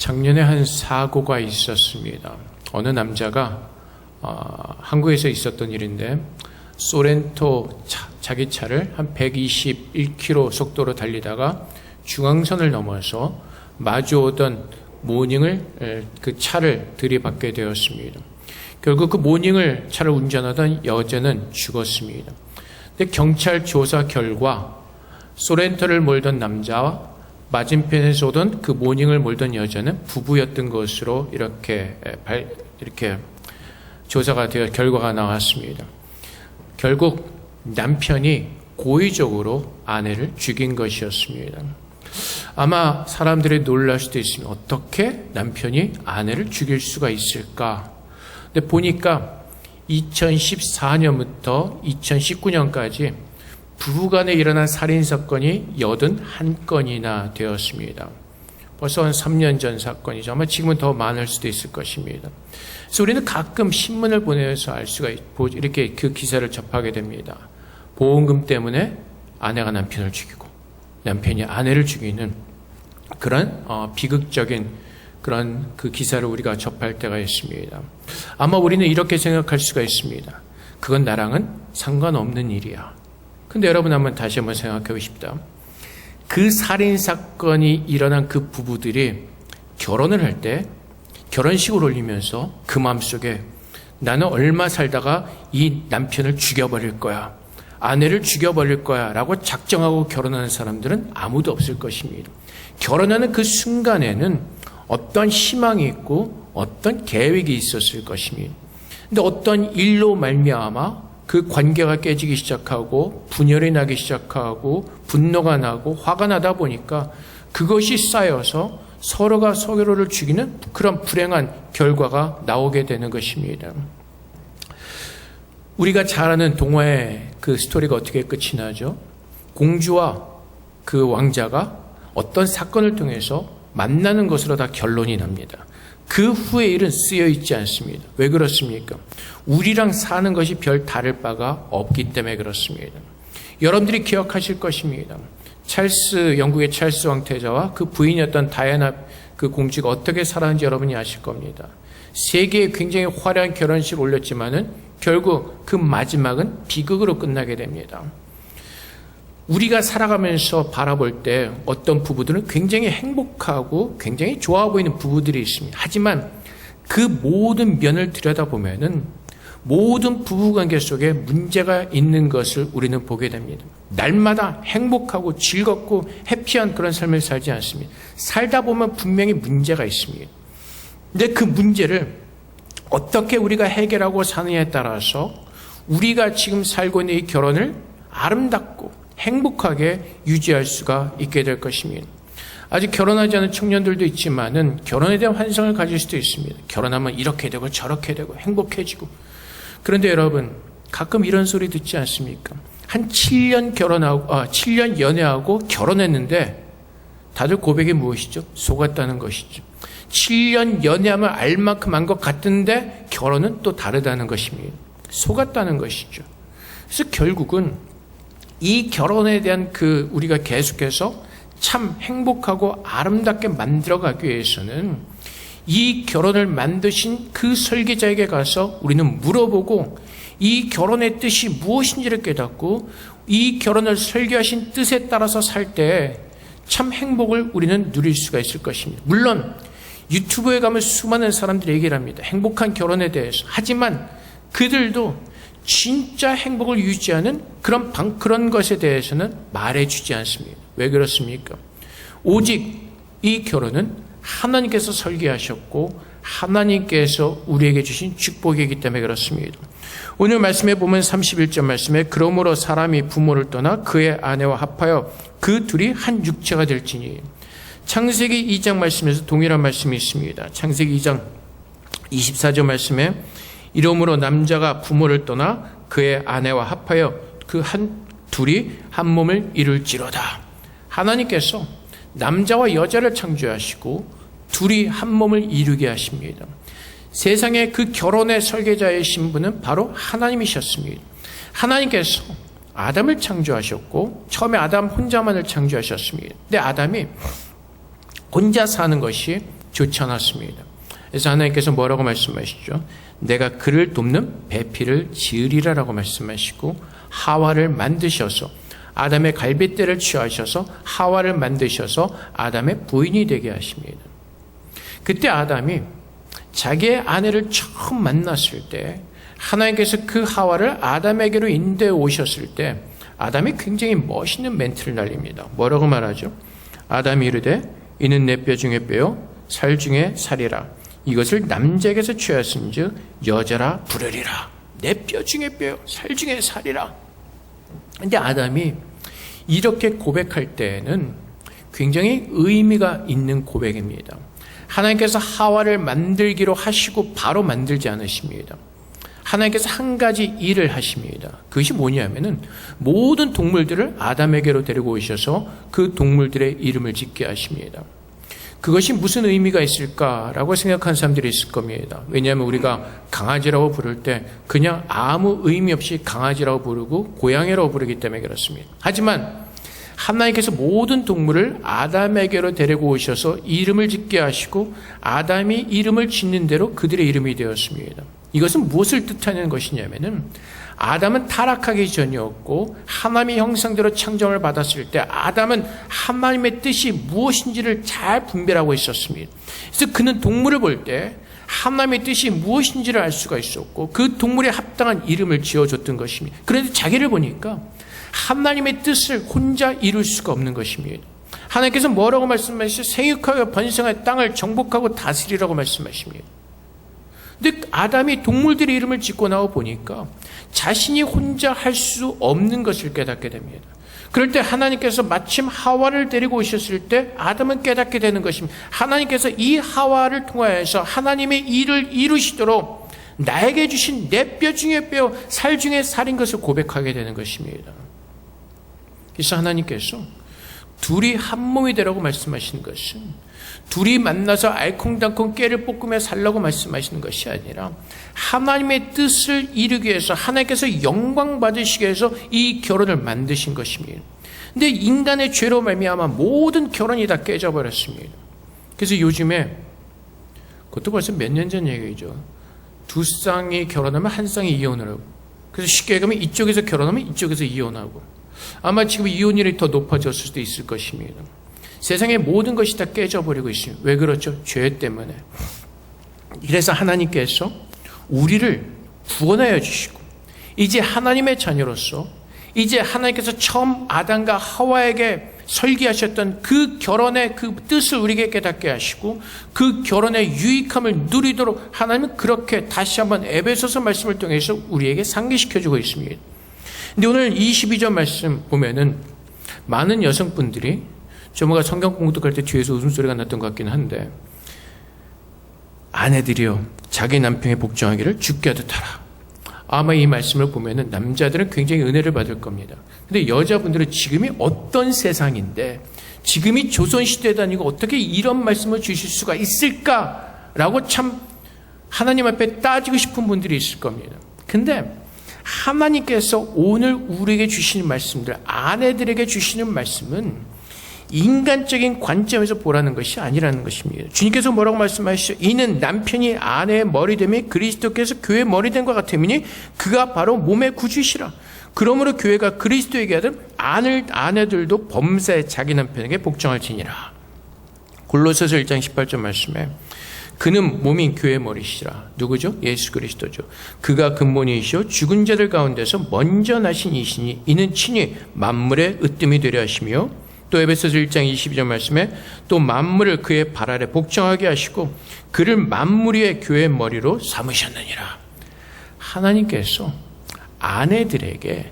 작년에 한 사고가 있었습니다. 어느 남자가 한국에서 있었던 일인데 소렌토 자기 차를 한 121km 속도로 달리다가 중앙선을 넘어서 마주오던 모닝을 그 차를 들이받게 되었습니다. 결국 그 모닝을 차를 운전하던 여자는 죽었습니다. 근데 경찰 조사 결과 소렌토를 몰던 남자와 맞은편에서 오던 그 모닝을 몰던 여자는 부부였던 것으로 이렇게 조사가 되어 결과가 나왔습니다. 결국 남편이 고의적으로 아내를 죽인 것이었습니다. 아마 사람들이 놀랄 수도 있습니다. 어떻게 남편이 아내를 죽일 수가 있을까? 근데 보니까 2014년부터 2019년까지 부부간에 일어난 살인사건이 81건이나 되었습니다. 벌써 한 3년 전 사건이죠. 아마 지금은 더 많을 수도 있을 것입니다. 그래서 우리는 가끔 신문을 보내서 알 수가 있고 이렇게 그 기사를 접하게 됩니다. 보험금 때문에 아내가 남편을 죽이고 남편이 아내를 죽이는 그런 비극적인 그런 그 기사를 우리가 접할 때가 있습니다. 아마 우리는 이렇게 생각할 수가 있습니다. 그건 나랑은 상관없는 일이야. 근데 여러분 다시 한번 생각해 보십시다. 그 살인사건이 일어난 그 부부들이 결혼을 할 때 결혼식을 올리면서 그 마음속에 나는 얼마 살다가 이 남편을 죽여버릴 거야. 아내를 죽여버릴 거야 라고 작정하고 결혼하는 사람들은 아무도 없을 것입니다. 결혼하는 그 순간에는 어떤 희망이 있고 어떤 계획이 있었을 것입니다. 근데 어떤 일로 말미암아 그 관계가 깨지기 시작하고 분열이 나기 시작하고 분노가 나고 화가 나다 보니까 그것이 쌓여서 서로가 서로를 죽이는 그런 불행한 결과가 나오게 되는 것입니다. 우리가 잘 아는 동화의 그 스토리가 어떻게 끝이 나죠? 공주와 그 왕자가 어떤 사건을 통해서 만나는 것으로 다 결론이 납니다. 그 후의 일은 쓰여 있지 않습니다. 왜 그렇습니까? 우리랑 사는 것이 별 다를 바가 없기 때문에 그렇습니다. 여러분들이 기억하실 것입니다. 영국의 찰스 왕태자와 그 부인이었던 다이애나 그 공주가 어떻게 살았는지 여러분이 아실 겁니다. 세계에 굉장히 화려한 결혼식을 올렸지만은 결국 그 마지막은 비극으로 끝나게 됩니다. 우리가 살아가면서 바라볼 때 어떤 부부들은 굉장히 행복하고 굉장히 좋아 보이는 부부들이 있습니다. 하지만 그 모든 면을 들여다보면은 모든 부부관계 속에 문제가 있는 것을 우리는 보게 됩니다. 날마다 행복하고 즐겁고 해피한 그런 삶을 살지 않습니다. 살다 보면 분명히 문제가 있습니다. 근데 그 문제를 어떻게 우리가 해결하고 사느냐에 따라서 우리가 지금 살고 있는 이 결혼을 아름답고 행복하게 유지할 수가 있게 될 것입니다. 아직 결혼하지 않은 청년들도 있지만은 결혼에 대한 환상을 가질 수도 있습니다. 결혼하면 이렇게 되고 저렇게 되고 행복해지고. 그런데 여러분, 가끔 이런 소리 듣지 않습니까? 한 7년 연애하고 결혼했는데 다들 고백이 무엇이죠? 속았다는 것이죠. 7년 연애하면 알 만큼 한 것 같은데 결혼은 또 다르다는 것입니다. 속았다는 것이죠. 그래서 결국은 이 결혼에 대한 우리가 계속해서 참 행복하고 아름답게 만들어가기 위해서는 이 결혼을 만드신 그 설계자에게 가서 우리는 물어보고 이 결혼의 뜻이 무엇인지를 깨닫고 이 결혼을 설계하신 뜻에 따라서 살 때 참 행복을 우리는 누릴 수가 있을 것입니다. 물론 유튜브에 가면 수많은 사람들이 얘기를 합니다. 행복한 결혼에 대해서. 하지만 그들도 진짜 행복을 유지하는 그런 것에 대해서는 말해주지 않습니다. 왜 그렇습니까? 오직 이 결혼은 하나님께서 설계하셨고 하나님께서 우리에게 주신 축복이기 때문에 그렇습니다. 오늘 말씀에 보면 31절 말씀에 그러므로 사람이 부모를 떠나 그의 아내와 합하여 그 둘이 한 육체가 될지니. 창세기 2장 말씀에서 동일한 말씀이 있습니다. 창세기 2장 24절 말씀에 이러므로 남자가 부모를 떠나 그의 아내와 합하여 그 둘이 한 몸을 이룰지로다. 하나님께서 남자와 여자를 창조하시고 둘이 한 몸을 이루게 하십니다. 세상의 그 결혼의 설계자이신 분은 바로 하나님이셨습니다. 하나님께서 아담을 창조하셨고 처음에 아담 혼자만을 창조하셨습니다. 근데 아담이 혼자 사는 것이 좋지 않았습니다. 그래서 하나님께서 뭐라고 말씀하시죠? 내가 그를 돕는 배필을 지으리라라고 말씀하시고 하와를 만드셔서 아담의 갈빗대를 취하셔서 하와를 만드셔서 아담의 부인이 되게 하십니다. 그때 아담이 자기의 아내를 처음 만났을 때 하나님께서 그 하와를 아담에게로 인도해 오셨을 때 아담이 굉장히 멋있는 멘트를 날립니다. 뭐라고 말하죠? 아담이 이르되 이는 내 뼈 중에 뼈요 살 중에 살이라. 이것을 남자에게서 취하신즉 여자라 부르리라. 내 뼈 중에 뼈요 살 중에 살이라. 근데 아담이 이렇게 고백할 때에는 굉장히 의미가 있는 고백입니다. 하나님께서 하와를 만들기로 하시고 바로 만들지 않으십니다. 하나님께서 한 가지 일을 하십니다. 그것이 뭐냐면은 모든 동물들을 아담에게로 데리고 오셔서 그 동물들의 이름을 짓게 하십니다. 그것이 무슨 의미가 있을까라고 생각하는 사람들이 있을 겁니다. 왜냐하면 우리가 강아지라고 부를 때 그냥 아무 의미 없이 강아지라고 부르고 고양이라고 부르기 때문에 그렇습니다. 하지만 하나님께서 모든 동물을 아담에게로 데리고 오셔서 이름을 짓게 하시고 아담이 이름을 짓는 대로 그들의 이름이 되었습니다. 이것은 무엇을 뜻하는 것이냐면은 아담은 타락하기 전이었고 하나님의 형상대로 창조를 받았을 때 아담은 하나님의 뜻이 무엇인지를 잘 분별하고 있었습니다. 그래서 그는 동물을 볼 때 하나님의 뜻이 무엇인지를 알 수가 있었고 그 동물에 합당한 이름을 지어줬던 것입니다. 그런데 자기를 보니까 하나님의 뜻을 혼자 이룰 수가 없는 것입니다. 하나님께서 뭐라고 말씀하시죠? 생육하여 번성하여 땅을 정복하고 다스리라고 말씀하십니다. 근데 아담이 동물들의 이름을 짓고 나와 보니까 자신이 혼자 할 수 없는 것을 깨닫게 됩니다. 그럴 때 하나님께서 마침 하와를 데리고 오셨을 때 아담은 깨닫게 되는 것입니다. 하나님께서 이 하와를 통하여서 하나님의 일을 이루시도록 나에게 주신 내 뼈 중에 뼈, 살 중에 살인 것을 고백하게 되는 것입니다. 그래서 하나님께서 둘이 한 몸이 되라고 말씀하시는 것은 둘이 만나서 알콩달콩 깨를 볶으며 살라고 말씀하시는 것이 아니라 하나님의 뜻을 이루기 위해서 하나님께서 영광 받으시기 위해서 이 결혼을 만드신 것입니다. 근데 인간의 죄로 말미암아 모든 결혼이 다 깨져버렸습니다. 그래서 요즘에 그것도 벌써 몇 년 전 얘기죠. 두 쌍이 결혼하면 한 쌍이 이혼을 하고 그래서 쉽게 얘기하면 이쪽에서 결혼하면 이쪽에서 이혼하고 아마 지금 이혼율이 더 높아졌을 수도 있을 것입니다. 세상의 모든 것이 다 깨져버리고 있습니다. 왜 그렇죠? 죄 때문에. 그래서 하나님께서 우리를 구원하여 주시고 이제 하나님의 자녀로서 이제 하나님께서 처음 아담과 하와에게 설계하셨던 그 결혼의 그 뜻을 우리에게 깨닫게 하시고 그 결혼의 유익함을 누리도록 하나님은 그렇게 다시 한번 에베소서 말씀을 통해서 우리에게 상기시켜주고 있습니다. 근데 오늘 22절 말씀 보면은 많은 여성분들이 저모가 성경 공독할 때 뒤에서 웃음소리가 났던 것 같긴 한데 아내들이여 자기 남편의 복종하기를 주께 하듯 하라. 아마 이 말씀을 보면은 남자들은 굉장히 은혜를 받을 겁니다. 근데 여자분들은 지금이 어떤 세상인데 지금이 조선시대도 아니고 어떻게 이런 말씀을 주실 수가 있을까라고 참 하나님 앞에 따지고 싶은 분들이 있을 겁니다. 근데 하나님께서 오늘 우리에게 주시는 말씀들, 아내들에게 주시는 말씀은 인간적인 관점에서 보라는 것이 아니라는 것입니다. 주님께서 뭐라고 말씀하시죠? 이는 남편이 아내의 머리됨이 그리스도께서 교회의 머리됨과 같음이니 그가 바로 몸의 구주시라. 그러므로 교회가 그리스도에게 하듯 아내들도 범사에 자기 남편에게 복종할지니라. 골로새서 1장 18절 말씀에 그는 몸인 교회의 머리시라. 누구죠? 예수 그리스도죠. 그가 근본이시오 죽은 자들 가운데서 먼저 나신 이시니 이는 친히 만물의 으뜸이 되려 하시며 또 에베소서 1장 22절 말씀에 또 만물을 그의 발 아래 복종하게 하시고 그를 만물 위의 교회의 머리로 삼으셨느니라. 하나님께서 아내들에게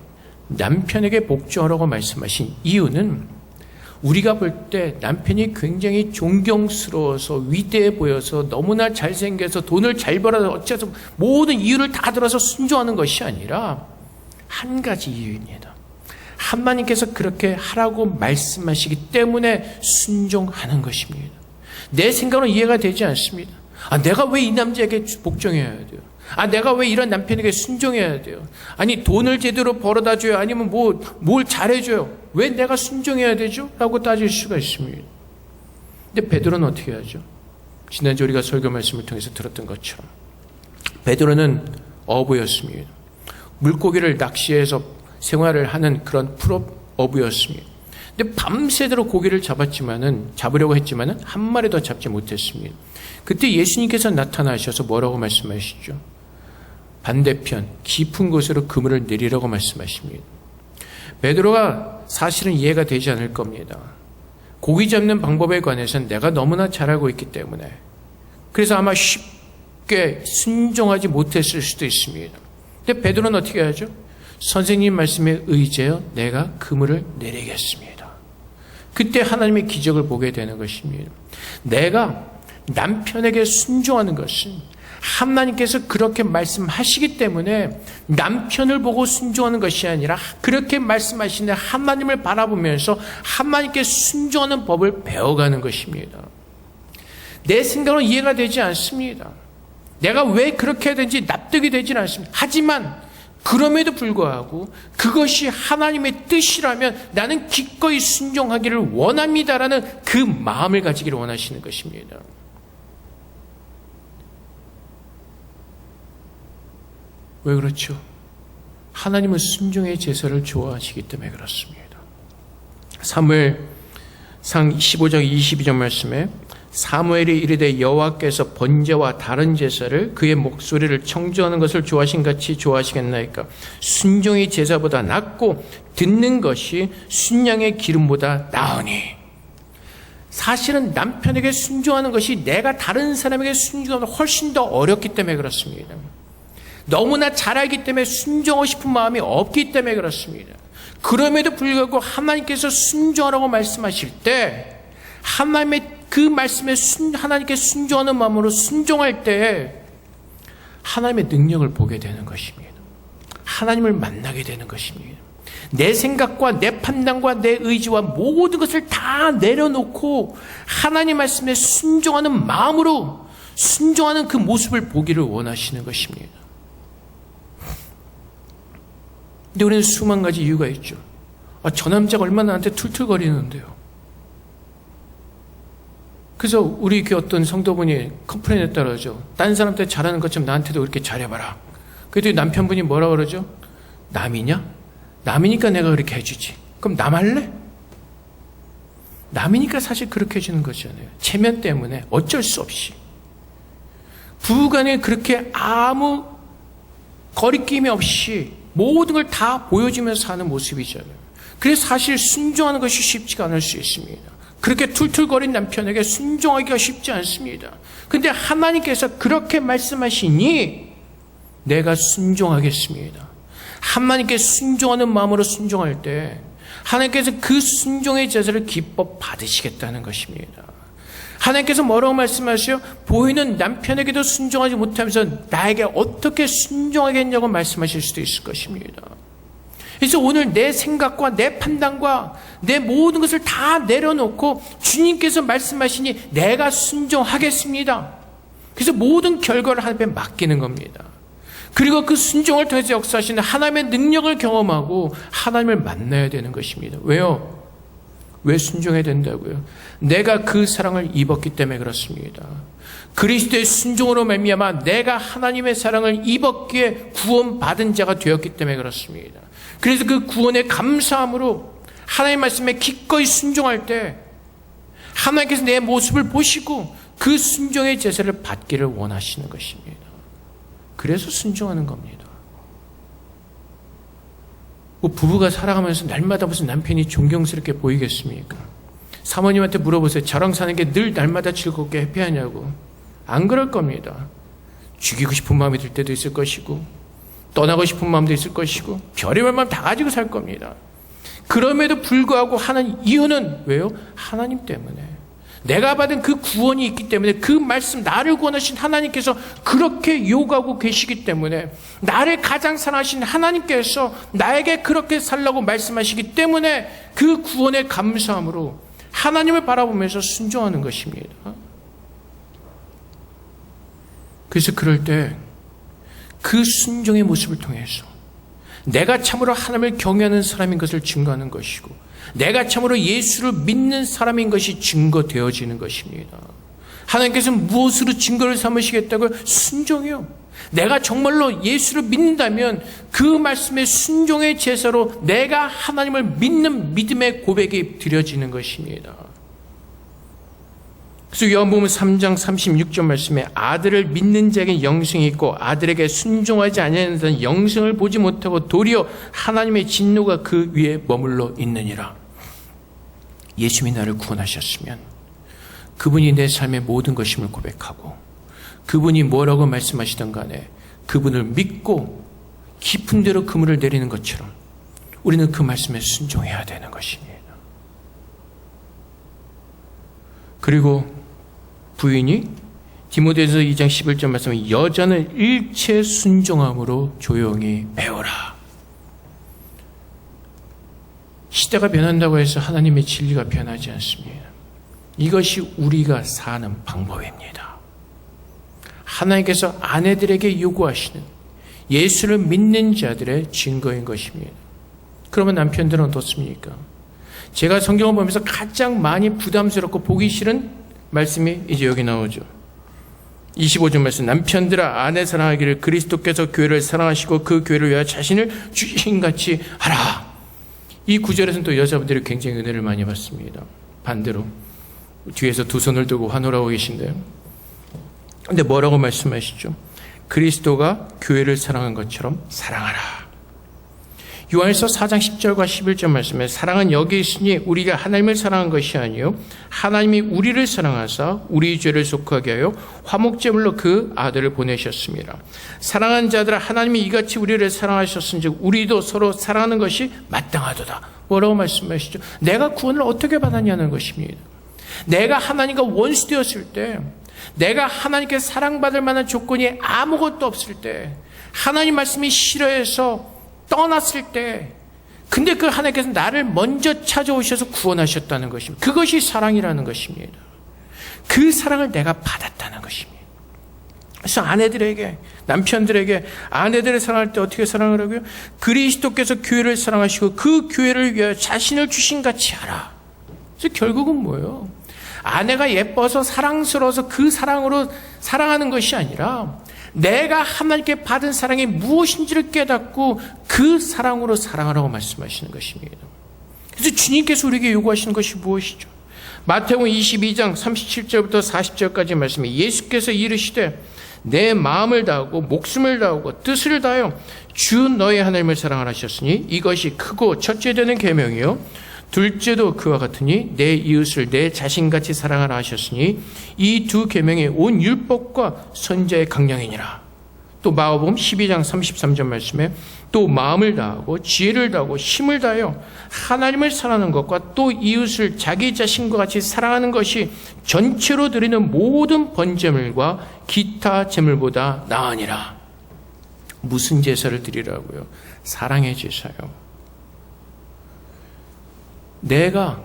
남편에게 복종하라고 말씀하신 이유는 우리가 볼 때 남편이 굉장히 존경스러워서 위대해 보여서 너무나 잘생겨서 돈을 잘 벌어서 어째서 모든 이유를 다 들어서 순종하는 것이 아니라 한 가지 이유입니다. 하나님께서 그렇게 하라고 말씀하시기 때문에 순종하는 것입니다. 내 생각은 이해가 되지 않습니다. 내가 왜 이 남자에게 복종해야 돼요? 내가 왜 이런 남편에게 순종해야 돼요? 아니 돈을 제대로 벌어다 줘요? 아니면 뭘 잘해줘요? 왜 내가 순종해야 되죠? 라고 따질 수가 있습니다. 근데 베드로는 어떻게 하죠? 지난주 우리가 설교 말씀을 통해서 들었던 것처럼 베드로는 어부였습니다. 물고기를 낚시해서 생활을 하는 그런 풀어부였습니다. 근데 밤새도록 고기를 잡으려고 했지만은 한 마리도 잡지 못했습니다. 그때 예수님께서 나타나셔서 뭐라고 말씀하시죠? 반대편 깊은 곳으로 그물을 내리라고 말씀하십니다. 베드로가 사실은 이해가 되지 않을 겁니다. 고기 잡는 방법에 관해서는 내가 너무나 잘 알고 있기 때문에, 그래서 아마 쉽게 순종하지 못했을 수도 있습니다. 근데 베드로는 어떻게 하죠? 선생님 말씀에 의지하여 내가 그물을 내리겠습니다. 그때 하나님의 기적을 보게 되는 것입니다. 내가 남편에게 순종하는 것은 하나님께서 그렇게 말씀하시기 때문에 남편을 보고 순종하는 것이 아니라 그렇게 말씀하시는 하나님을 바라보면서 하나님께 순종하는 법을 배워가는 것입니다. 내 생각은 이해가 되지 않습니다. 내가 왜 그렇게 해야 되는지 납득이 되지 않습니다. 하지만 그럼에도 불구하고 그것이 하나님의 뜻이라면 나는 기꺼이 순종하기를 원합니다라는 그 마음을 가지기를 원하시는 것입니다. 왜 그렇죠? 하나님은 순종의 제사를 좋아하시기 때문에 그렇습니다. 사무엘상 15장 22절 말씀에 사무엘이 이르되 여호와께서 번제와 다른 제사를 그의 목소리를 청조하는 것을 좋아하신 같이 좋아하시겠나이까? 순종의 제사보다 낫고 듣는 것이 순양의 기름보다 나으니. 사실은 남편에게 순종하는 것이 내가 다른 사람에게 순종하는 것보다 훨씬 더 어렵기 때문에 그렇습니다. 너무나 잘 알기 때문에 순종하고 싶은 마음이 없기 때문에 그렇습니다. 그럼에도 불구하고 하나님께서 순종하라고 말씀하실 때 하나님의 그 말씀에 하나님께 순종하는 마음으로 순종할 때 하나님의 능력을 보게 되는 것입니다. 하나님을 만나게 되는 것입니다. 내 생각과 내 판단과 내 의지와 모든 것을 다 내려놓고 하나님 말씀에 순종하는 마음으로 순종하는 그 모습을 보기를 원하시는 것입니다. 근데 우리는 수만 가지 이유가 있죠. 저 남자가 얼마나 나한테 툴툴거리는데요. 그래서 우리 교회 어떤 성도분이 컴플레인에 따라죠. 다른 사람한테 잘하는 것처럼 나한테도 그렇게 잘해봐라. 그랬더니 남편분이 뭐라 그러죠? 남이냐? 남이니까 내가 그렇게 해주지. 그럼 남 할래? 남이니까 사실 그렇게 해주는 거잖아요. 체면 때문에 어쩔 수 없이. 부부간에 그렇게 아무 거리낌이 없이 모든 걸 다 보여주면서 사는 모습이잖아요. 그래서 사실 순종하는 것이 쉽지가 않을 수 있습니다. 그렇게 툴툴거린 남편에게 순종하기가 쉽지 않습니다. 근데 하나님께서 그렇게 말씀하시니 내가 순종하겠습니다. 하나님께 순종하는 마음으로 순종할 때 하나님께서 그 순종의 제사를 기뻐 받으시겠다는 것입니다. 하나님께서 뭐라고 말씀하세요? 보이는 남편에게도 순종하지 못하면서 나에게 어떻게 순종하겠냐고 말씀하실 수도 있을 것입니다. 그래서 오늘 내 생각과 내 판단과 내 모든 것을 다 내려놓고 주님께서 말씀하시니 내가 순종하겠습니다. 그래서 모든 결과를 하나님께 맡기는 겁니다. 그리고 그 순종을 통해서 역사하시는 하나님의 능력을 경험하고 하나님을 만나야 되는 것입니다. 왜요? 왜 순종해야 된다고요? 내가 그 사랑을 입었기 때문에 그렇습니다. 그리스도의 순종으로 말미암아 내가 하나님의 사랑을 입었기에 구원받은 자가 되었기 때문에 그렇습니다. 그래서 그 구원의 감사함으로 하나님의 말씀에 기꺼이 순종할 때 하나님께서 내 모습을 보시고 그 순종의 제사를 받기를 원하시는 것입니다. 그래서 순종하는 겁니다. 부부가 살아가면서 날마다 무슨 남편이 존경스럽게 보이겠습니까? 사모님한테 물어보세요. 저랑 사는 게 늘 날마다 즐겁게 해피하냐고. 안 그럴 겁니다. 죽이고 싶은 마음이 들 때도 있을 것이고 떠나고 싶은 마음도 있을 것이고 별의별 마음 다 가지고 살 겁니다. 그럼에도 불구하고 하는 이유는 왜요? 하나님 때문에. 내가 받은 그 구원이 있기 때문에 그 말씀 나를 구원하신 하나님께서 그렇게 요구하고 계시기 때문에 나를 가장 사랑하신 하나님께서 나에게 그렇게 살라고 말씀하시기 때문에 그 구원의 감사함으로 하나님을 바라보면서 순종하는 것입니다. 그래서 그럴 때 그 순종의 모습을 통해서 내가 참으로 하나님을 경외하는 사람인 것을 증거하는 것이고 내가 참으로 예수를 믿는 사람인 것이 증거되어지는 것입니다. 하나님께서는 무엇으로 증거를 삼으시겠다고요? 순종이요. 내가 정말로 예수를 믿는다면 그 말씀의 순종의 제사로 내가 하나님을 믿는 믿음의 고백이 드려지는 것입니다. 그래서 요한복음 3장 36절 말씀에 아들을 믿는 자에게 영생이 있고 아들에게 순종하지 아니하는 자는 영생을 보지 못하고 도리어 하나님의 진노가 그 위에 머물러 있느니라. 예수님이 나를 구원하셨으면 그분이 내 삶의 모든 것임을 고백하고 그분이 뭐라고 말씀하시던 간에 그분을 믿고 깊은 데로 그물을 내리는 것처럼 우리는 그 말씀에 순종해야 되는 것입니다. 그리고 부인이 디모데전서 2장 11절 말씀에 여자는 일체 순종함으로 조용히 배우라. 시대가 변한다고 해서 하나님의 진리가 변하지 않습니다. 이것이 우리가 사는 방법입니다. 하나님께서 아내들에게 요구하시는 예수를 믿는 자들의 증거인 것입니다. 그러면 남편들은 어떻습니까? 제가 성경을 보면서 가장 많이 부담스럽고 보기 싫은 말씀이 이제 여기 나오죠. 25절 말씀, 남편들아 아내 사랑하기를 그리스도께서 교회를 사랑하시고 그 교회를 위하여 자신을 주신같이 하라. 이 구절에서는 또 여자분들이 굉장히 은혜를 많이 받습니다. 반대로 뒤에서 두 손을 들고 환호하고 계신데요. 근데 뭐라고 말씀하시죠? 그리스도가 교회를 사랑한 것처럼 사랑하라. 요한일서 4장 10절과 11절 말씀에 사랑은 여기 있으니 우리가 하나님을 사랑한 것이 아니요 하나님이 우리를 사랑하사 우리 죄를 속하게 하여 화목제물로 그 아들을 보내셨습니다. 사랑한 자들아 하나님이 이같이 우리를 사랑하셨은즉 우리도 서로 사랑하는 것이 마땅하도다. 뭐라고 말씀하시죠? 내가 구원을 어떻게 받았냐는 것입니다. 내가 하나님과 원수 되었을 때, 내가 하나님께 사랑받을 만한 조건이 아무것도 없을 때, 하나님 말씀이 싫어해서 떠났을 때, 근데 그 하나님께서 나를 먼저 찾아오셔서 구원하셨다는 것입니다. 그것이 사랑이라는 것입니다. 그 사랑을 내가 받았다는 것입니다. 그래서 아내들에게, 남편들에게 아내들을 사랑할 때 어떻게 사랑을 하고요? 그리스도께서 교회를 사랑하시고 그 교회를 위하여 자신을 주신 같이 하라. 그래서 결국은 뭐예요? 아내가 예뻐서 사랑스러워서 그 사랑으로 사랑하는 것이 아니라 내가 하나님께 받은 사랑이 무엇인지를 깨닫고 그 사랑으로 사랑하라고 말씀하시는 것입니다. 그래서 주님께서 우리에게 요구하시는 것이 무엇이죠? 마태복음 22장 37절부터 40절까지 말씀에 예수께서 이르시되 내 마음을 다하고 목숨을 다하고 뜻을 다하여 주 너의 하나님을 사랑하라 하셨으니 이것이 크고 첫째 되는 계명이요 둘째도 그와 같으니 내 이웃을 내 자신같이 사랑하라 하셨으니 이 두 계명이 온 율법과 선지자의 강령이니라. 또 마가복음 12장 33절 말씀에 또 마음을 다하고 지혜를 다하고 힘을 다하여 하나님을 사랑하는 것과 또 이웃을 자기 자신과 같이 사랑하는 것이 전체로 드리는 모든 번제물과 기타 제물보다 나으니라. 무슨 제사를 드리라고요? 사랑의 제사요. 내가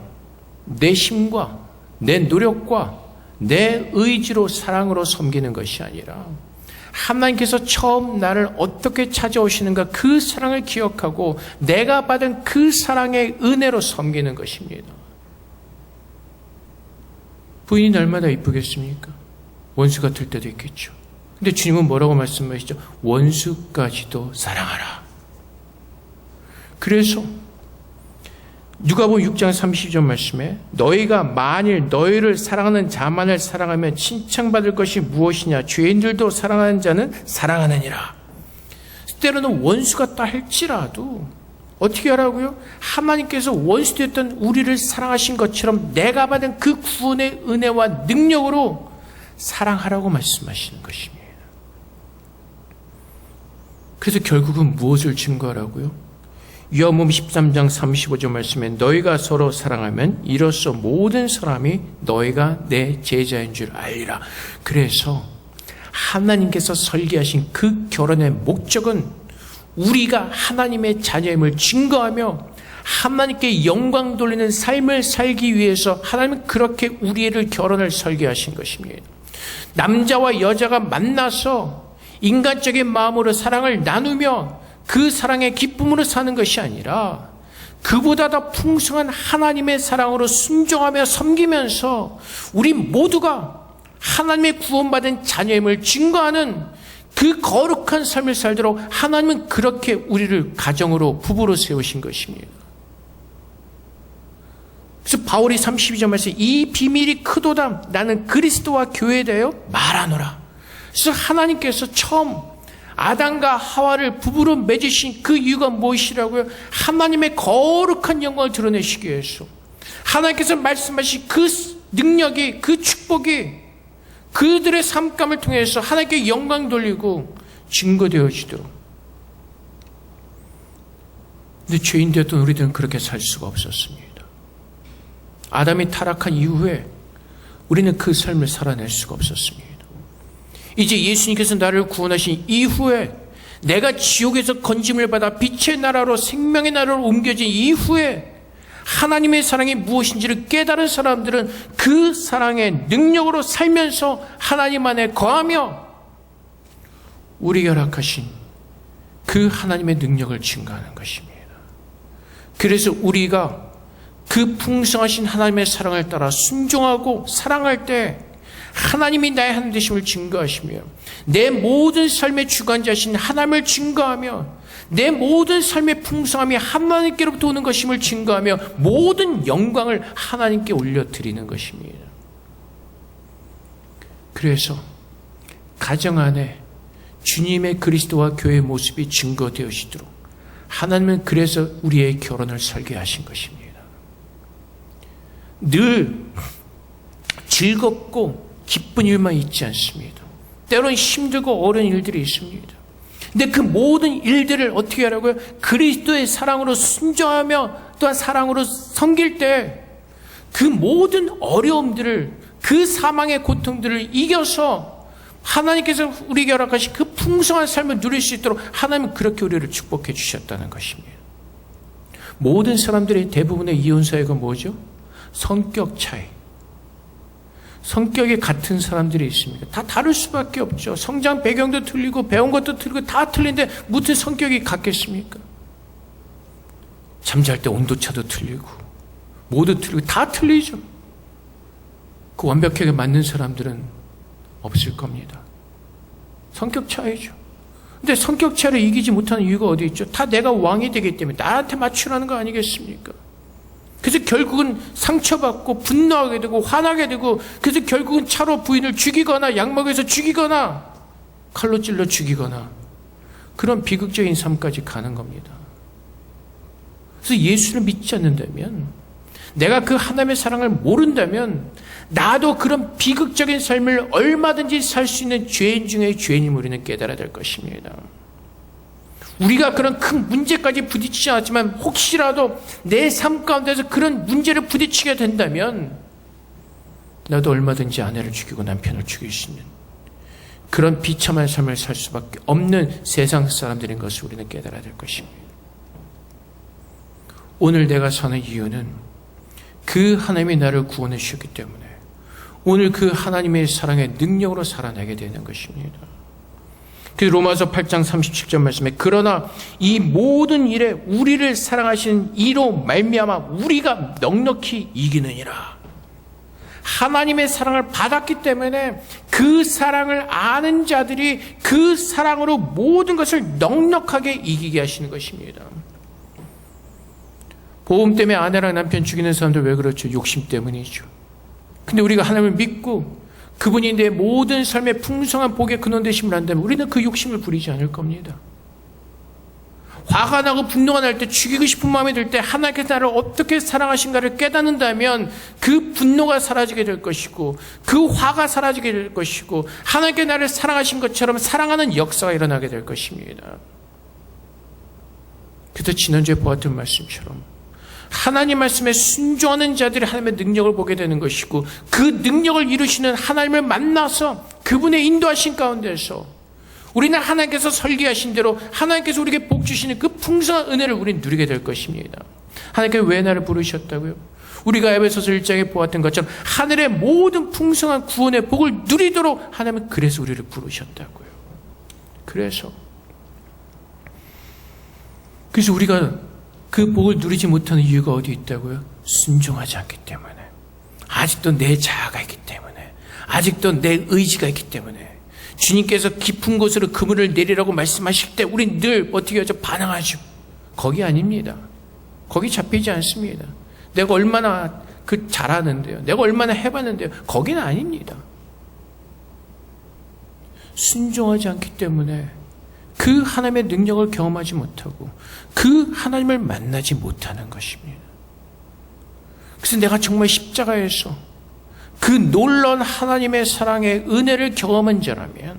내 힘과 내 노력과 내 의지로 사랑으로 섬기는 것이 아니라 하나님께서 처음 나를 어떻게 찾아오시는가 그 사랑을 기억하고 내가 받은 그 사랑의 은혜로 섬기는 것입니다. 부인이 날마다 이쁘겠습니까? 원수 같을 때도 있겠죠. 근데 주님은 뭐라고 말씀하시죠? 원수까지도 사랑하라. 그래서 누가복음 6장 30절 말씀에 너희가 만일 너희를 사랑하는 자만을 사랑하면 칭찬받을 것이 무엇이냐? 죄인들도 사랑하는 자는 사랑하느니라. 때로는 원수 같다 할지라도 어떻게 하라고요? 하나님께서 원수 되었던 우리를 사랑하신 것처럼 내가 받은 그 구원의 은혜와 능력으로 사랑하라고 말씀하시는 것입니다. 그래서 결국은 무엇을 증거하라고요? 요한복음 13장 35절 말씀에 너희가 서로 사랑하면 이로써 모든 사람이 너희가 내 제자인 줄 알리라. 그래서 하나님께서 설계하신 그 결혼의 목적은 우리가 하나님의 자녀임을 증거하며 하나님께 영광 돌리는 삶을 살기 위해서 하나님은 그렇게 우리를 결혼을 설계하신 것입니다. 남자와 여자가 만나서 인간적인 마음으로 사랑을 나누며 그 사랑의 기쁨으로 사는 것이 아니라 그보다 더 풍성한 하나님의 사랑으로 순종하며 섬기면서 우리 모두가 하나님의 구원받은 자녀임을 증거하는 그 거룩한 삶을 살도록 하나님은 그렇게 우리를 가정으로 부부로 세우신 것입니다. 그래서 바울이 32절 말씀에 이 비밀이 크도다 나는 그리스도와 교회에 대하여 말하노라. 그래서 하나님께서 처음 아담과 하와를 부부로 맺으신 그 이유가 무엇이라고요? 하나님의 거룩한 영광을 드러내시기 위해서 하나님께서 말씀하신 그 능력이, 그 축복이 그들의 삶감을 통해서 하나님께 영광 돌리고 증거되어지도록. 근데 죄인 되었던 우리들은 그렇게 살 수가 없었습니다. 아담이 타락한 이후에 우리는 그 삶을 살아낼 수가 없었습니다. 이제 예수님께서 나를 구원하신 이후에 내가 지옥에서 건짐을 받아 빛의 나라로 생명의 나라로 옮겨진 이후에 하나님의 사랑이 무엇인지를 깨달은 사람들은 그 사랑의 능력으로 살면서 하나님 안에 거하며 우리에게 허락하신 그 하나님의 능력을 증거하는 것입니다. 그래서 우리가 그 풍성하신 하나님의 사랑을 따라 순종하고 사랑할 때 하나님이 나의 하나님 되심을 증거하시며 내 모든 삶의 주관자신 하나님을 증거하며 내 모든 삶의 풍성함이 하나님께로부터 오는 것임을 증거하며 모든 영광을 하나님께 올려드리는 것입니다. 그래서 가정 안에 주님의 그리스도와 교회의 모습이 증거되어지도록 하나님은 그래서 우리의 결혼을 설계하신 것입니다. 늘 즐겁고 기쁜 일만 있지 않습니다. 때로는 힘들고 어려운 일들이 있습니다. 근데 그 모든 일들을 어떻게 하라고요? 그리스도의 사랑으로 순종하며 또한 사랑으로 섬길 때 그 모든 어려움들을, 그 사망의 고통들을 이겨서 하나님께서 우리에게 허락하신 그 풍성한 삶을 누릴 수 있도록 하나님은 그렇게 우리를 축복해 주셨다는 것입니다. 모든 사람들의 대부분의 이혼 사유가 뭐죠? 성격 차이. 성격이 같은 사람들이 있습니다. 다 다를 수밖에 없죠. 성장 배경도 틀리고 배운 것도 틀리고 다 틀린데 무슨 성격이 같겠습니까? 잠잘 때 온도차도 틀리고 모두 틀리고 다 틀리죠. 그 완벽하게 맞는 사람들은 없을 겁니다. 성격 차이죠. 근데 성격 차이를 이기지 못하는 이유가 어디 있죠? 다 내가 왕이 되기 때문에 나한테 맞추라는 거 아니겠습니까? 그래서 결국은 상처받고 분노하게 되고 화나게 되고 그래서 결국은 차로 부인을 죽이거나 약먹여서 죽이거나 칼로 찔러 죽이거나 그런 비극적인 삶까지 가는 겁니다. 그래서 예수를 믿지 않는다면 내가 그 하나님의 사랑을 모른다면 나도 그런 비극적인 삶을 얼마든지 살 수 있는 죄인 중에 죄인임을 우리는 깨달아야 될 것입니다. 우리가 그런 큰 문제까지 부딪히지 않았지만 혹시라도 내 삶 가운데서 그런 문제를 부딪히게 된다면 나도 얼마든지 아내를 죽이고 남편을 죽일 수 있는 그런 비참한 삶을 살 수밖에 없는 세상 사람들인 것을 우리는 깨달아야 될 것입니다. 오늘 내가 사는 이유는 그 하나님이 나를 구원해 주셨기 때문에 오늘 그 하나님의 사랑의 능력으로 살아내게 되는 것입니다. 그 로마서 8장 37절 말씀에 그러나 이 모든 일에 우리를 사랑하시는 이로 말미암아 우리가 넉넉히 이기느니라. 하나님의 사랑을 받았기 때문에 그 사랑을 아는 자들이 그 사랑으로 모든 것을 넉넉하게 이기게 하시는 것입니다. 보험 때문에 아내랑 남편 죽이는 사람들 왜 그렇죠? 욕심 때문이죠. 근데 우리가 하나님을 믿고 그분이 내 모든 삶의 풍성한 복의 근원 되심을 안다면 우리는 그 욕심을 부리지 않을 겁니다. 화가 나고 분노가 날 때 죽이고 싶은 마음이 들 때 하나님께서 나를 어떻게 사랑하신가를 깨닫는다면 그 분노가 사라지게 될 것이고 그 화가 사라지게 될 것이고 하나님께 나를 사랑하신 것처럼 사랑하는 역사가 일어나게 될 것입니다. 그래서 지난주에 보았던 말씀처럼 하나님 말씀에 순종하는 자들이 하나님의 능력을 보게 되는 것이고 그 능력을 이루시는 하나님을 만나서 그분의 인도하신 가운데서 우리는 하나님께서 설계하신 대로 하나님께서 우리에게 복 주시는 그 풍성한 은혜를 우리는 누리게 될 것입니다. 하나님께서 왜 나를 부르셨다고요? 우리가 에베소서 1장에 보았던 것처럼 하늘의 모든 풍성한 구원의 복을 누리도록 하나님은 그래서 우리를 부르셨다고요. 그래서 우리가 그 복을 누리지 못하는 이유가 어디 있다고요? 순종하지 않기 때문에. 아직도 내 자아가 있기 때문에. 아직도 내 의지가 있기 때문에 주님께서 깊은 곳으로 그물을 내리라고 말씀하실 때 우린 늘 어떻게 하죠? 반항하죠. 거기 아닙니다. 거기 잡히지 않습니다. 내가 얼마나 잘하는데요. 내가 얼마나 해봤는데요. 거기는 아닙니다. 순종하지 않기 때문에 그 하나님의 능력을 경험하지 못하고 그 하나님을 만나지 못하는 것입니다. 그래서 내가 정말 십자가에서 그 놀라운 하나님의 사랑의 은혜를 경험한 자라면,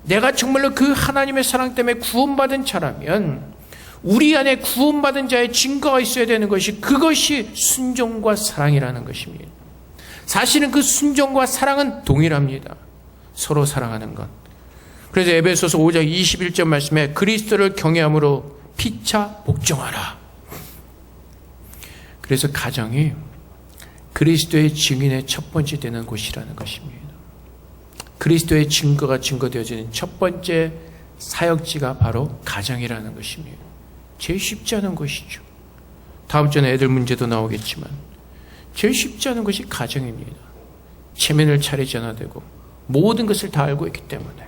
내가 정말로 그 하나님의 사랑 때문에 구원받은 자라면 우리 안에 구원받은 자의 증거가 있어야 되는 것이, 그것이 순종과 사랑이라는 것입니다. 사실은 그 순종과 사랑은 동일합니다. 서로 사랑하는 것. 그래서 에베소서 5장 21절 말씀에 그리스도를 경외함으로 피차 복종하라. 그래서 가정이 그리스도의 증인의 첫 번째 되는 곳이라는 것입니다. 그리스도의 증거가 증거되어지는 첫 번째 사역지가 바로 가정이라는 것입니다. 제일 쉽지 않은 것이죠. 다음 주에 애들 문제도 나오겠지만 제일 쉽지 않은 것이 가정입니다. 체면을 차리지 않아도 되고 모든 것을 다 알고 있기 때문에.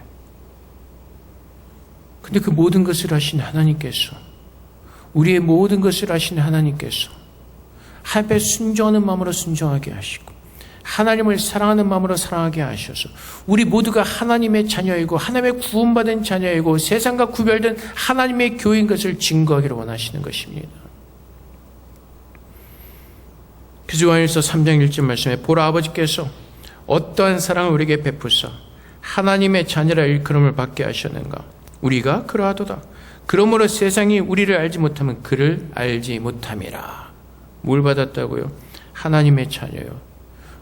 근데 그 모든 것을 하신 하나님께서, 우리의 모든 것을 하신 하나님께서 하나님께 순종하는 마음으로 순종하게 하시고 하나님을 사랑하는 마음으로 사랑하게 하셔서 우리 모두가 하나님의 자녀이고 하나님의 구원받은 자녀이고 세상과 구별된 하나님의 교회인 것을 증거하기를 원하시는 것입니다. 그래서 요한일서 3장 1절 말씀에 보라, 아버지께서 어떠한 사랑을 우리에게 베푸사 하나님의 자녀라 일컬음을 받게 하셨는가. 우리가 그러하도다. 그러므로 세상이 우리를 알지 못하면 그를 알지 못함이라. 뭘 받았다고요? 하나님의 자녀요.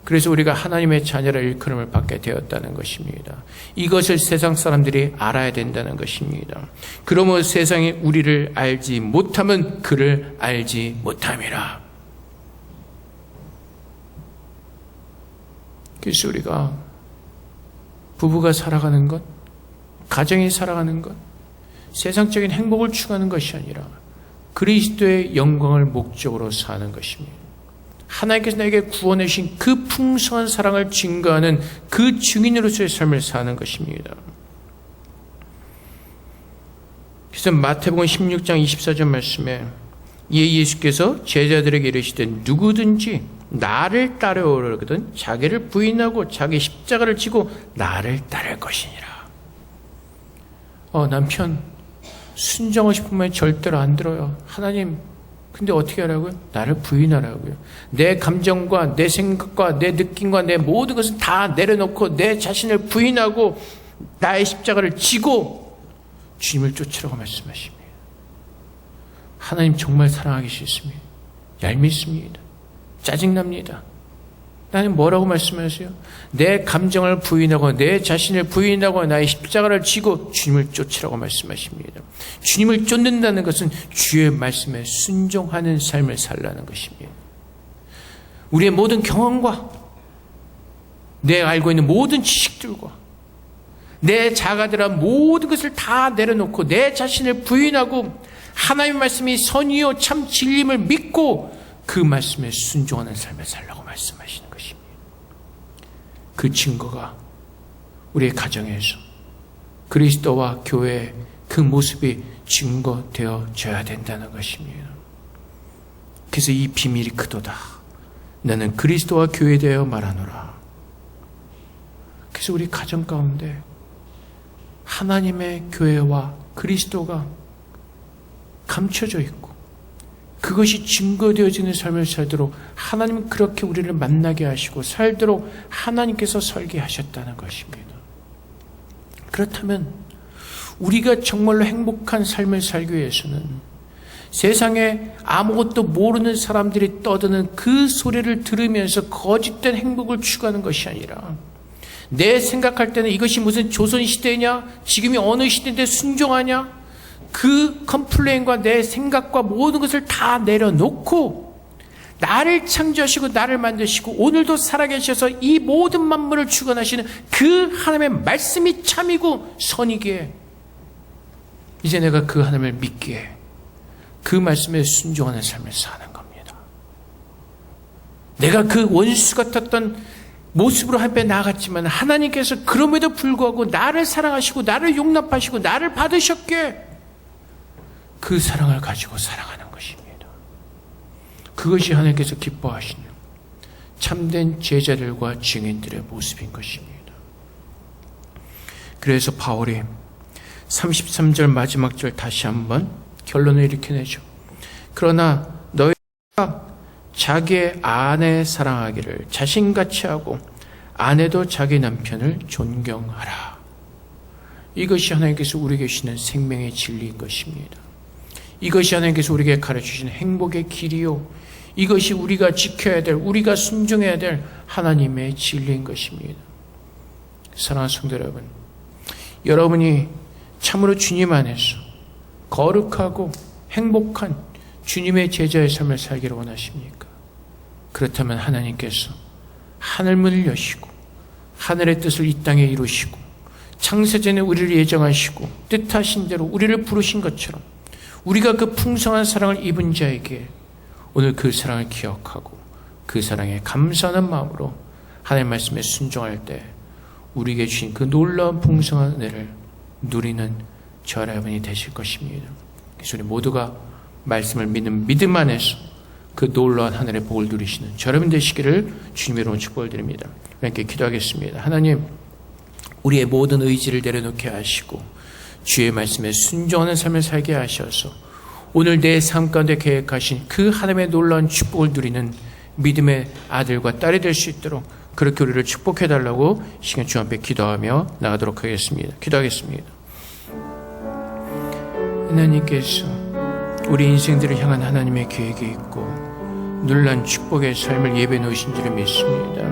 그래서 우리가 하나님의 자녀라 일컬음을 받게 되었다는 것입니다. 이것을 세상 사람들이 알아야 된다는 것입니다. 그러므로 세상이 우리를 알지 못하면 그를 알지 못함이라. 그래서 우리가 부부가 살아가는 것, 가정이 살아가는 것, 세상적인 행복을 추구하는 것이 아니라 그리스도의 영광을 목적으로 사는 것입니다. 하나님께서 나에게 구원해 주신 그 풍성한 사랑을 증거하는 그 증인으로서의 삶을 사는 것입니다. 그래서 마태복음 16장 24절 말씀에 이에 예수께서 제자들에게 이르시되 누구든지 나를 따르려거든 자기를 부인하고 자기 십자가를 지고 나를 따를 것이니라. 남편 순종하고 싶으면 절대로 안 들어요. 하나님, 근데 어떻게 하라고요? 나를 부인하라고요. 내 감정과 내 생각과 내 느낌과 내 모든 것을 다 내려놓고 내 자신을 부인하고 나의 십자가를 지고 주님을 쫓으라고 말씀하십니다. 하나님 정말 사랑하기 싫습니다. 얄밉습니다. 짜증납니다. 나는 뭐라고 말씀하세요? 내 감정을 부인하고 내 자신을 부인하고 나의 십자가를 지고 주님을 쫓으라고 말씀하십니다. 주님을 쫓는다는 것은 주의 말씀에 순종하는 삶을 살라는 것입니다. 우리의 모든 경험과 내가 알고 있는 모든 지식들과 내 자가들한 모든 것을 다 내려놓고 내 자신을 부인하고 하나님의 말씀이 선이요 참 진림을 믿고 그 말씀에 순종하는 삶을 살라고 말씀하시는 것입니다. 그 증거가 우리의 가정에서 그리스도와 교회의 그 모습이 증거되어져야 된다는 것입니다. 그래서 이 비밀이 크도다. 나는 그리스도와 교회에 대하여 말하노라. 그래서 우리 가정 가운데 하나님의 교회와 그리스도가 감춰져 있고 그것이 증거되어지는 삶을 살도록 하나님은 그렇게 우리를 만나게 하시고 살도록 하나님께서 설계하셨다는 것입니다. 그렇다면 우리가 정말로 행복한 삶을 살기 위해서는 세상에 아무것도 모르는 사람들이 떠드는 그 소리를 들으면서 거짓된 행복을 추구하는 것이 아니라 내 생각할 때는 이것이 무슨 조선시대냐? 지금이 어느 시대인데 순종하냐? 그 컴플레인과 내 생각과 모든 것을 다 내려놓고 나를 창조하시고 나를 만드시고 오늘도 살아계셔서 이 모든 만물을 주관하시는 그 하나님의 말씀이 참이고 선이기에 이제 내가 그 하나님을 믿기에 그 말씀에 순종하는 삶을 사는 겁니다. 내가 그 원수 같았던 모습으로 하나님께 나아갔지만 하나님께서 그럼에도 불구하고 나를 사랑하시고 나를 용납하시고 나를 받으셨기에 그 사랑을 가지고 살아가는 것입니다. 그것이 하나님께서 기뻐하시는 참된 제자들과 증인들의 모습인 것입니다. 그래서 바울이 33절 마지막 절 다시 한번 결론을 이렇게 내죠. 그러나 너희가 자기의 아내 사랑하기를 자신같이 하고 아내도 자기 남편을 존경하라. 이것이 하나님께서 우리에게 주시는 생명의 진리인 것입니다. 이것이 하나님께서 우리에게 가르치시는 행복의 길이요, 이것이 우리가 지켜야 될, 우리가 순종해야 될 하나님의 진리인 것입니다. 사랑하는 성도 여러분, 여러분이 참으로 주님 안에서 거룩하고 행복한 주님의 제자의 삶을 살기를 원하십니까? 그렇다면 하나님께서 하늘문을 여시고 하늘의 뜻을 이 땅에 이루시고 창세전에 우리를 예정하시고 뜻하신 대로 우리를 부르신 것처럼 우리가 그 풍성한 사랑을 입은 자에게 오늘 그 사랑을 기억하고 그 사랑에 감사하는 마음으로 하나님의 말씀에 순종할 때 우리에게 주신 그 놀라운 풍성한 은혜를 누리는 저와 여러분이 되실 것입니다. 그래서 우리 모두가 말씀을 믿는 믿음 안에서 그 놀라운 하늘의 복을 누리시는 저 여러분 되시기를 주님의 이름으로 축복을 드립니다. 함께 기도하겠습니다. 하나님, 우리의 모든 의지를 내려놓게 하시고 주의 말씀에 순종하는 삶을 살게 하셔서 오늘 내 삶 가운데 계획하신 그 하나님의 놀라운 축복을 누리는 믿음의 아들과 딸이 될 수 있도록 그렇게 우리를 축복해달라고 시간 주 앞에 기도하며 나가도록 하겠습니다. 기도하겠습니다. 하나님께서 우리 인생들을 향한 하나님의 계획이 있고 놀란 축복의 삶을 예배해 놓으신 줄을 믿습니다.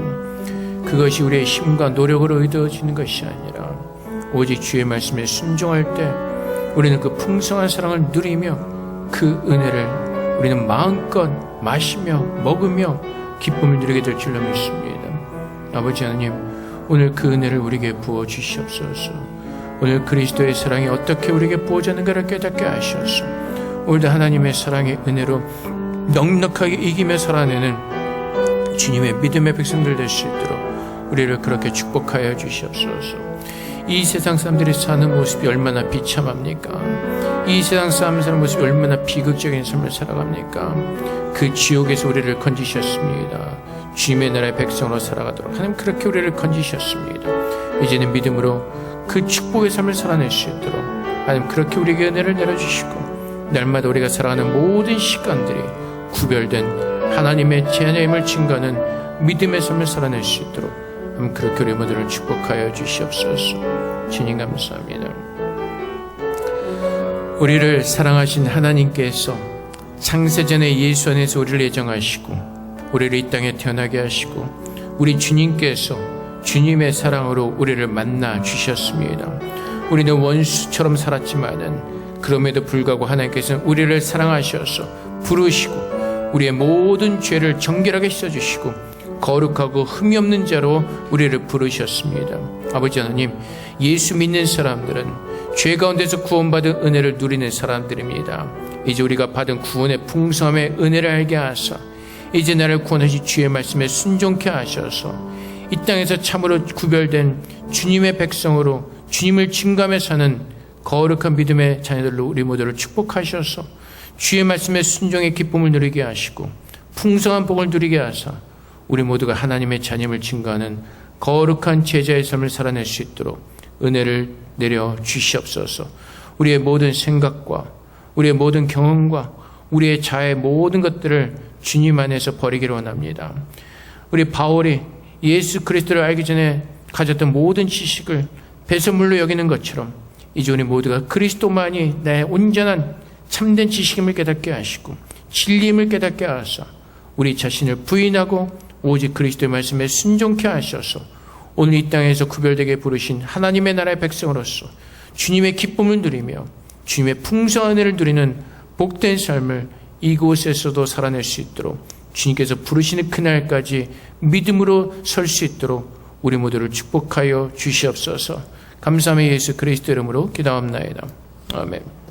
그것이 우리의 힘과 노력으로 의도해지는 것이 아니라 오직 주의 말씀에 순종할 때 우리는 그 풍성한 사랑을 누리며 그 은혜를 우리는 마음껏 마시며 먹으며 기쁨을 누리게 될 줄로 믿습니다. 아버지 하나님, 오늘 그 은혜를 우리에게 부어주시옵소서. 오늘 그리스도의 사랑이 어떻게 우리에게 부어졌는가를 깨닫게 하셔서 오늘도 하나님의 사랑의 은혜로 넉넉하게 이기며 살아내는 주님의 믿음의 백성들 될 수 있도록 우리를 그렇게 축복하여 주시옵소서. 이 세상 사람들이 사는 모습이 얼마나 비참합니까? 이 세상 사람들 사는 모습이 얼마나 비극적인 삶을 살아갑니까? 그 지옥에서 우리를 건지셨습니다. 주님의 나라의 백성으로 살아가도록 하나님 그렇게 우리를 건지셨습니다. 이제는 믿음으로 그 축복의 삶을 살아낼 수 있도록 하나님 그렇게 우리에게 은혜를 내려주시고 날마다 우리가 살아가는 모든 시간들이 구별된 하나님의 자녀임을 증거하는 믿음의 삶을 살아낼 수 있도록 하나님 그렇게 우리 모두를 축복하여 주시옵소서. 주님 감사합니다. 우리를 사랑하신 하나님께서 창세전에 예수 안에서 우리를 예정하시고 우리를 이 땅에 태어나게 하시고 우리 주님께서 주님의 사랑으로 우리를 만나 주셨습니다. 우리는 원수처럼 살았지만은 그럼에도 불구하고 하나님께서는 우리를 사랑하셔서 부르시고 우리의 모든 죄를 정결하게 씻어주시고 거룩하고 흠이 없는 자로 우리를 부르셨습니다. 아버지 하나님, 예수 믿는 사람들은 죄 가운데서 구원받은 은혜를 누리는 사람들입니다. 이제 우리가 받은 구원의 풍성함의 은혜를 알게 하사 이제 나를 구원하신 주의 말씀에 순종케 하셔서 이 땅에서 참으로 구별된 주님의 백성으로 주님을 증거하며 사는 거룩한 믿음의 자녀들로 우리 모두를 축복하셔서 주의 말씀에 순종의 기쁨을 누리게 하시고 풍성한 복을 누리게 하사 우리 모두가 하나님의 자녀임을 증거하는 거룩한 제자의 삶을 살아낼 수 있도록 은혜를 내려 주시옵소서. 우리의 모든 생각과 우리의 모든 경험과 우리의 자의 모든 것들을 주님 안에서 버리기를 원합니다. 우리 바울이 예수 그리스도를 알기 전에 가졌던 모든 지식을 배설물로 여기는 것처럼 이제 우리 모두가 그리스도만이 나의 온전한 참된 지식임을 깨닫게 하시고 진리임을 깨닫게 하사 우리 자신을 부인하고 오직 그리스도의 말씀에 순종케 하셔서 오늘 이 땅에서 구별되게 부르신 하나님의 나라의 백성으로서 주님의 기쁨을 누리며 주님의 풍성한 은혜를 누리는 복된 삶을 이곳에서도 살아낼 수 있도록 주님께서 부르시는 그날까지 믿음으로 설 수 있도록 우리 모두를 축복하여 주시옵소서. 감사함의 예수 그리스도 이름으로 기도합나이다. 아멘.